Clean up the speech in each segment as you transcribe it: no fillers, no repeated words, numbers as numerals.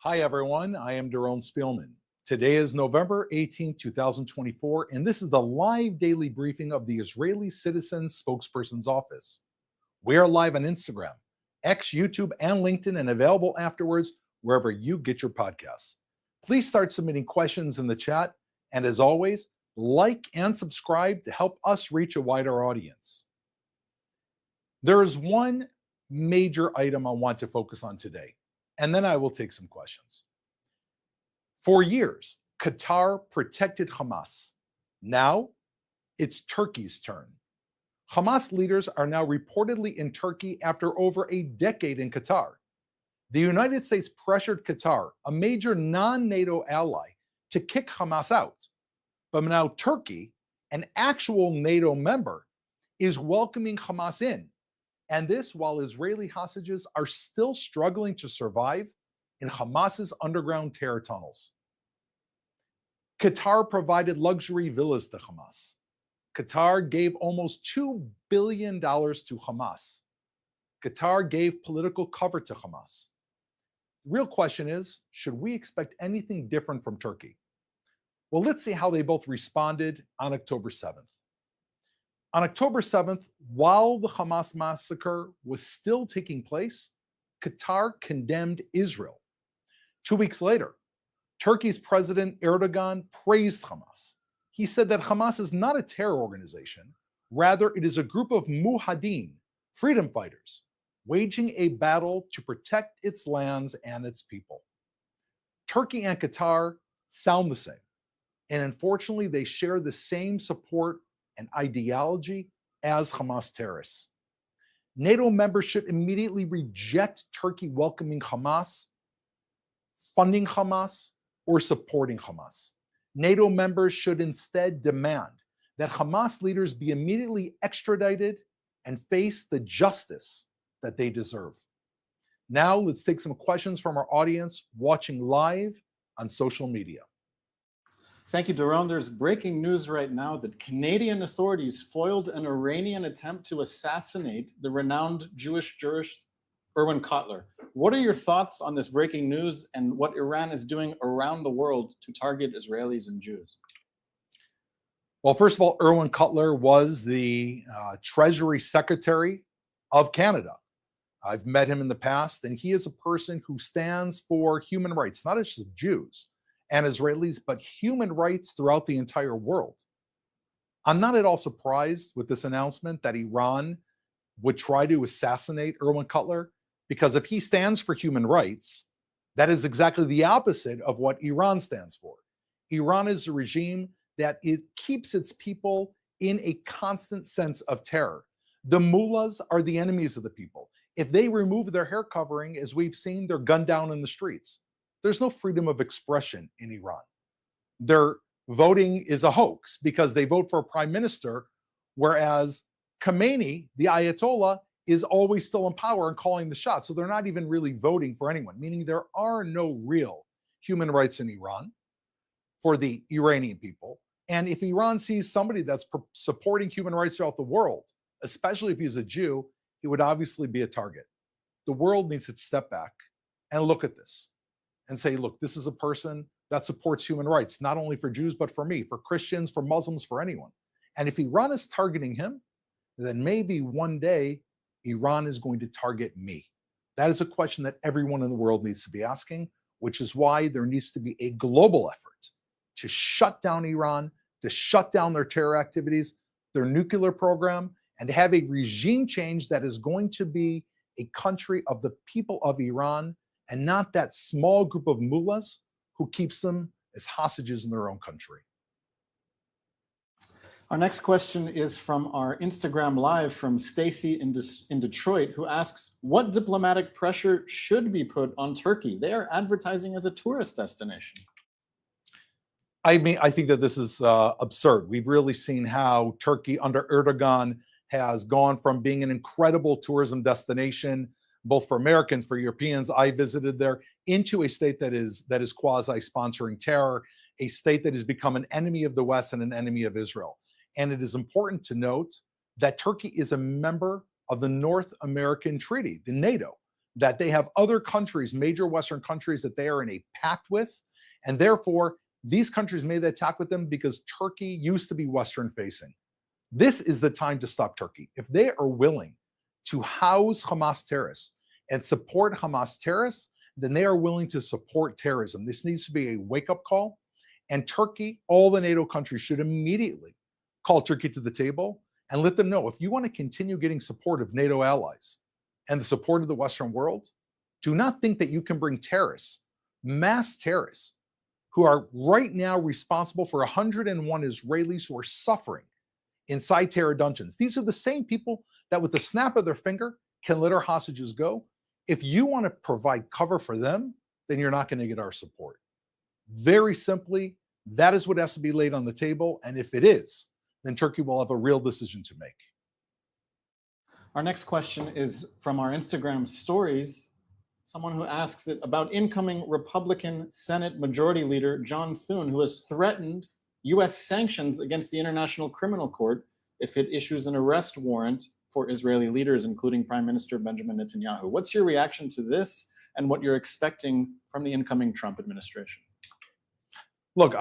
Hi, everyone. I am Doron Spielman. Today is November 18, 2024, and this is the live daily briefing of the Israeli Citizen Spokesperson's Office. We are live on Instagram, X, YouTube, and LinkedIn, and available afterwards wherever you get your podcasts. Please start submitting questions in the chat, and as always, like and subscribe to help us reach a wider audience. There is one major item I want to focus on today, and then I will take some questions. For years, Qatar protected Hamas. Now, it's Turkey's turn. Hamas leaders are now reportedly in Turkey after over a decade in Qatar. The United States pressured Qatar, a major non-NATO ally, to kick Hamas out. But now Turkey, an actual NATO member, is welcoming Hamas in. And this while Israeli hostages are still struggling to survive in Hamas's underground terror tunnels. Qatar provided luxury villas to Hamas. Qatar gave almost $2 billion to Hamas. Qatar gave political cover to Hamas. The real question is, should we expect anything different from Turkey? Well, let's see how they both responded on October 7th. On October 7th, while the Hamas massacre was still taking place, Qatar condemned Israel. 2 weeks later, Turkey's President Erdogan praised Hamas. He said that Hamas is not a terror organization. Rather, it is a group of muhadin, freedom fighters, waging a battle to protect its lands and its people. Turkey and Qatar sound the same, and unfortunately, they share the same support and ideology as Hamas terrorists. NATO members should immediately reject Turkey welcoming Hamas, funding Hamas, or supporting Hamas. NATO members should instead demand that Hamas leaders be immediately extradited and face the justice that they deserve. Now, let's take some questions from our audience watching live on social media. Thank you, Doron. There's breaking news right now that Canadian authorities foiled an Iranian attempt to assassinate the renowned Jewish jurist Irwin Cotler. What are your thoughts on this breaking news and what Iran is doing around the world to target Israelis and Jews? Well, first of all, Irwin Cotler was the Treasury Secretary of Canada. I've met him in the past, and he is a person who stands for human rights, not just Jews and Israelis, but human rights throughout the entire world. I'm not at all surprised with this announcement that Iran would try to assassinate Irwin Cotler, because if he stands for human rights, that is exactly the opposite of what Iran stands for. Iran is a regime that it keeps its people in a constant sense of terror. The mullahs are the enemies of the people. If they remove their hair covering, as we've seen, they're gunned down in the streets. There's no freedom of expression in Iran. Their voting is a hoax because they vote for a prime minister, whereas Khomeini, the Ayatollah, is always still in power and calling the shots. So they're not even really voting for anyone, meaning there are no real human rights in Iran for the Iranian people. And if Iran sees somebody that's supporting human rights throughout the world, especially if he's a Jew, he would obviously be a target. The world needs to step back and look at this and say, look, this is a person that supports human rights, not only for Jews, but for me, for Christians, for Muslims, for anyone. And if Iran is targeting him, then maybe one day Iran is going to target me. That is a question that everyone in the world needs to be asking, which is why there needs to be a global effort to shut down Iran, to shut down their terror activities, their nuclear program, and to have a regime change that is going to be a country of the people of Iran and not that small group of mullahs who keeps them as hostages in their own country. Our next question is from our Instagram Live from Stacy in Detroit, who asks, what diplomatic pressure should be put on Turkey? They are advertising as a tourist destination. I mean, I think that this is absurd. We've really seen how Turkey under Erdogan has gone from being an incredible tourism destination, both for Americans, for Europeans. I visited there, into a state that is quasi-sponsoring terror, a state that has become an enemy of the West and an enemy of Israel. And it is important to note that Turkey is a member of the North American Treaty, the NATO. that they have other countries, major Western countries, that they are in a pact with. And therefore, these countries made the attack with them because Turkey used to be Western facing. This is the time to stop Turkey. If they are willing to house Hamas terrorists and support Hamas terrorists, then they are willing to support terrorism. This needs to be a wake-up call. And Turkey, all the NATO countries should immediately call Turkey to the table and let them know, if you want to continue getting support of NATO allies and the support of the Western world, do not think that you can bring terrorists, mass terrorists, who are right now responsible for 101 Israelis who are suffering inside terror dungeons. These are the same people that with the snap of their finger can let our hostages go. If you want to provide cover for them, then you're not going to get our support. Very simply, that is what has to be laid on the table. And if it is, then Turkey will have a real decision to make. Our next question is from our Instagram stories. Someone who asks it about incoming Republican Senate Majority Leader John Thune, who has threatened U.S. sanctions against the International Criminal Court if it issues an arrest warrant for Israeli leaders, including Prime Minister Benjamin Netanyahu. What's your reaction to this and what you're expecting from the incoming Trump administration? Look,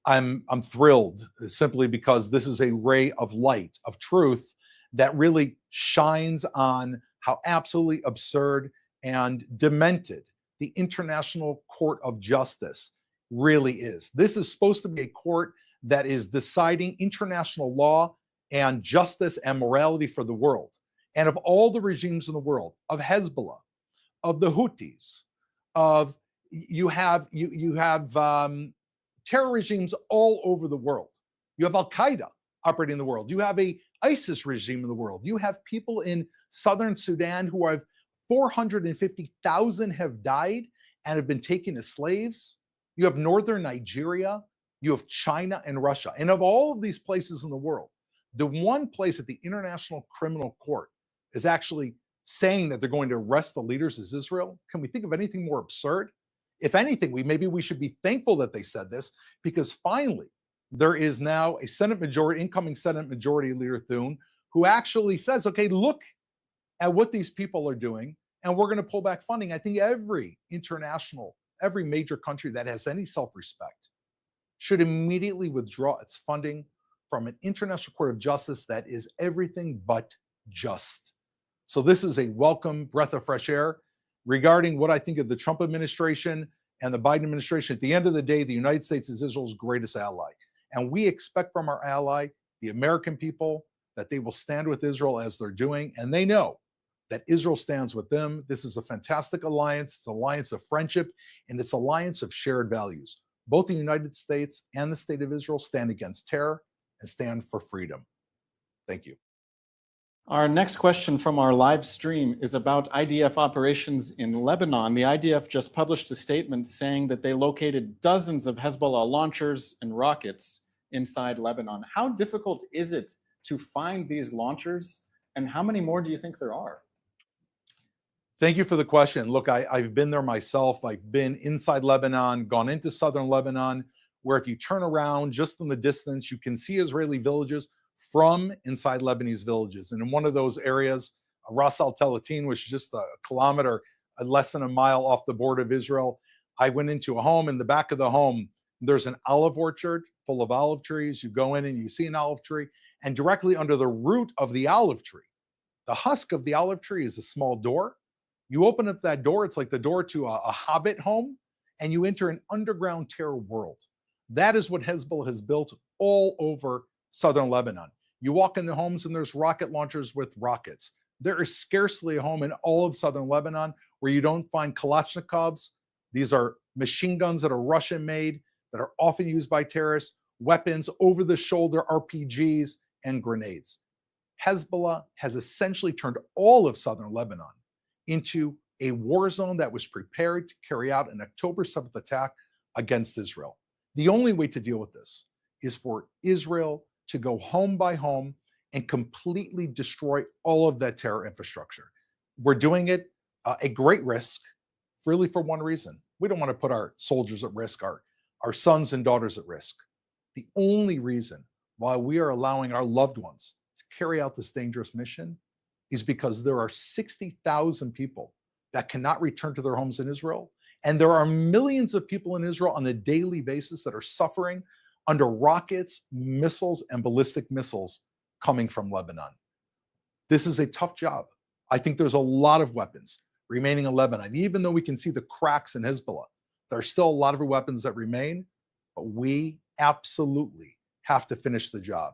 I'm thrilled simply because this is a ray of light, of truth that really shines on how absolutely absurd and demented the International Court of Justice really is. This is supposed to be a court that is deciding international law and justice and morality for the world. And of all the regimes in the world, of Hezbollah, of the Houthis, of you have terror regimes all over the world. You have Al-Qaeda operating in the world. You have a ISIS regime in the world. You have people in southern Sudan who have 450,000 have died and have been taken as slaves. You have northern Nigeria. You have China and Russia. And of all of these places in the world, the one place that the International Criminal Court is actually saying that they're going to arrest the leaders is Israel. Can we think of anything more absurd? If anything, maybe we should be thankful that they said this, because finally there is now a incoming Senate Majority Leader Thune, who actually says, okay, look at what these people are doing, and we're going to pull back funding. I think every major country that has any self-respect should immediately withdraw its funding from an International Court of Justice that is everything but just. So this is a welcome breath of fresh air regarding what I think of the Trump administration and the Biden administration. At the end of the day, the United States is Israel's greatest ally. And we expect from our ally, the American people, that they will stand with Israel as they're doing. And they know that Israel stands with them. This is a fantastic alliance. It's an alliance of friendship, and it's an alliance of shared values. Both the United States and the state of Israel stand against terror and stand for freedom. Thank you. Our next question from our live stream is about IDF operations in Lebanon. The IDF just published a statement saying that they located dozens of Hezbollah launchers and rockets inside Lebanon. How difficult is it to find these launchers, and how many more do you think there are? Thank you for the question. Look, I've been there myself. I've been inside Lebanon, gone into southern Lebanon, where if you turn around just in the distance, you can see Israeli villages from inside Lebanese villages. And in one of those areas, Ras Al Talatin, which is just a kilometer, less than a mile off the border of Israel, I went into a home. In the back of the home, there's an olive orchard full of olive trees. You go in and you see an olive tree, and directly under the root of the olive tree, the husk of the olive tree, is a small door. You open up that door, it's like the door to a hobbit home, and you enter an underground terror world. That is what Hezbollah has built all over southern Lebanon. You walk into homes and there's rocket launchers with rockets. There is scarcely a home in all of southern Lebanon where you don't find Kalashnikovs. These are machine guns that are Russian made, that are often used by terrorists, weapons, over-the-shoulder RPGs, and grenades. Hezbollah has essentially turned all of southern Lebanon into a war zone that was prepared to carry out an October 7th attack against Israel. The only way to deal with this is for Israel to go home by home and completely destroy all of that terror infrastructure. We're doing it at great risk, really for one reason. We don't want to put our soldiers at risk, our sons and daughters at risk. The only reason why we are allowing our loved ones to carry out this dangerous mission is because there are 60,000 people that cannot return to their homes in Israel. And there are millions of people in Israel on a daily basis that are suffering under rockets, missiles, and ballistic missiles coming from Lebanon. This is a tough job. I think there's a lot of weapons remaining in Lebanon. Even though we can see the cracks in Hezbollah, there are still a lot of weapons that remain, but we absolutely have to finish the job.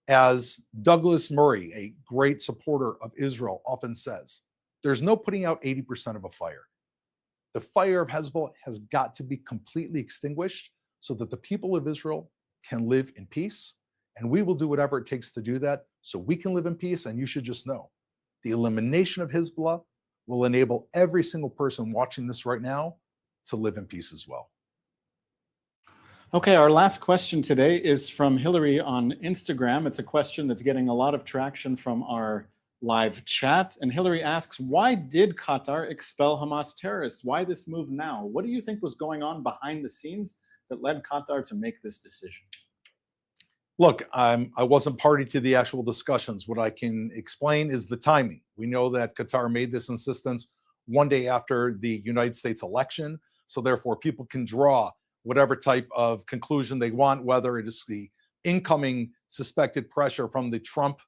As Douglas Murray, a great supporter of Israel, often says, there's no putting out 80% of a fire. The fire of Hezbollah has got to be completely extinguished so that the people of Israel can live in peace. And we will do whatever it takes to do that so we can live in peace. And you should just know, the elimination of Hezbollah will enable every single person watching this right now to live in peace as well. Okay, our last question today is from Hillary on Instagram. It's a question that's getting a lot of traction from our live chat. And Hillary asks, why did Qatar expel Hamas terrorists? Why this move now? What do you think was going on behind the scenes that led Qatar to make this decision? Look, I wasn't party to the actual discussions. What I can explain is the timing. We know that Qatar made this insistence one day after the United States election. So therefore, people can draw whatever type of conclusion they want, whether it is the incoming suspected pressure from the Trump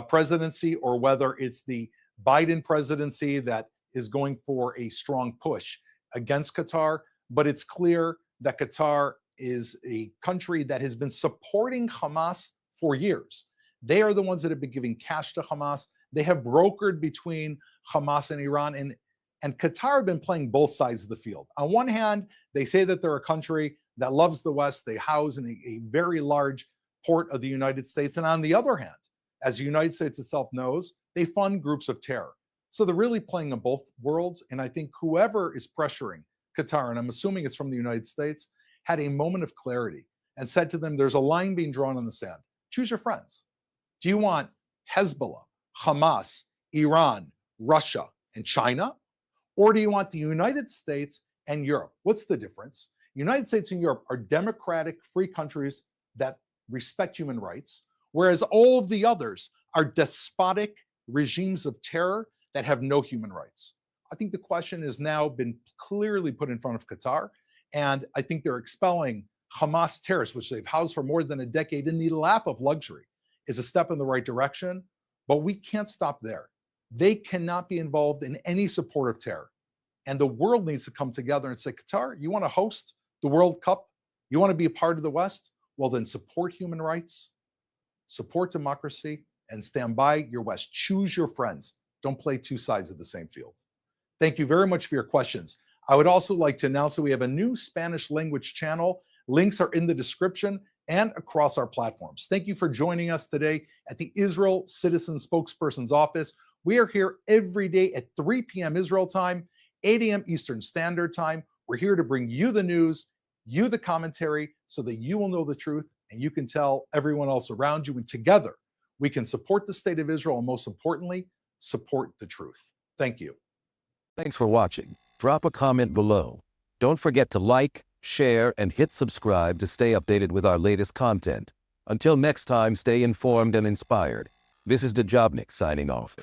presidency or whether it's the Biden presidency that is going for a strong push against Qatar. But it's clear that Qatar is a country that has been supporting Hamas for years. They are the ones that have been giving cash to Hamas. They have brokered between Hamas and Iran, and Qatar have been playing both sides of the field. On one hand, they say that they're a country that loves the West. They house in a very large port of the United States. And on the other hand, as the United States itself knows, they fund groups of terror. So they're really playing in both worlds. And I think whoever is pressuring Qatar, and I'm assuming it's from the United States, had a moment of clarity and said to them, there's a line being drawn on the sand. Choose your friends. Do you want Hezbollah, Hamas, Iran, Russia, and China? Or do you want the United States and Europe? What's the difference? United States and Europe are democratic, free countries that respect human rights, whereas all of the others are despotic regimes of terror that have no human rights. I think the question has now been clearly put in front of Qatar, and I think they're expelling Hamas terrorists, which they've housed for more than a decade in the lap of luxury, is a step in the right direction, but we can't stop there. They cannot be involved in any support of terror. And the world needs to come together and say, Qatar, you want to host the World Cup? You want to be a part of the West? Well, then support human rights, support democracy, and stand by your West. Choose your friends. Don't play two sides of the same field. Thank you very much for your questions. I would also like to announce that we have a new Spanish language channel. Links are in the description and across our platforms. Thank you for joining us today at the Israel Citizen Spokesperson's Office. We are here every day at 3 p.m. Israel time, 8 a.m. Eastern Standard Time. We're here to bring you the news, you the commentary, so that you will know the truth and you can tell everyone else around you. And together, we can support the state of Israel and most importantly, support the truth. Thank you. Thanks for watching. Drop a comment below. Don't forget to like, share, and hit subscribe to stay updated with our latest content. Until next time, stay informed and inspired. This is Dejobnik signing off.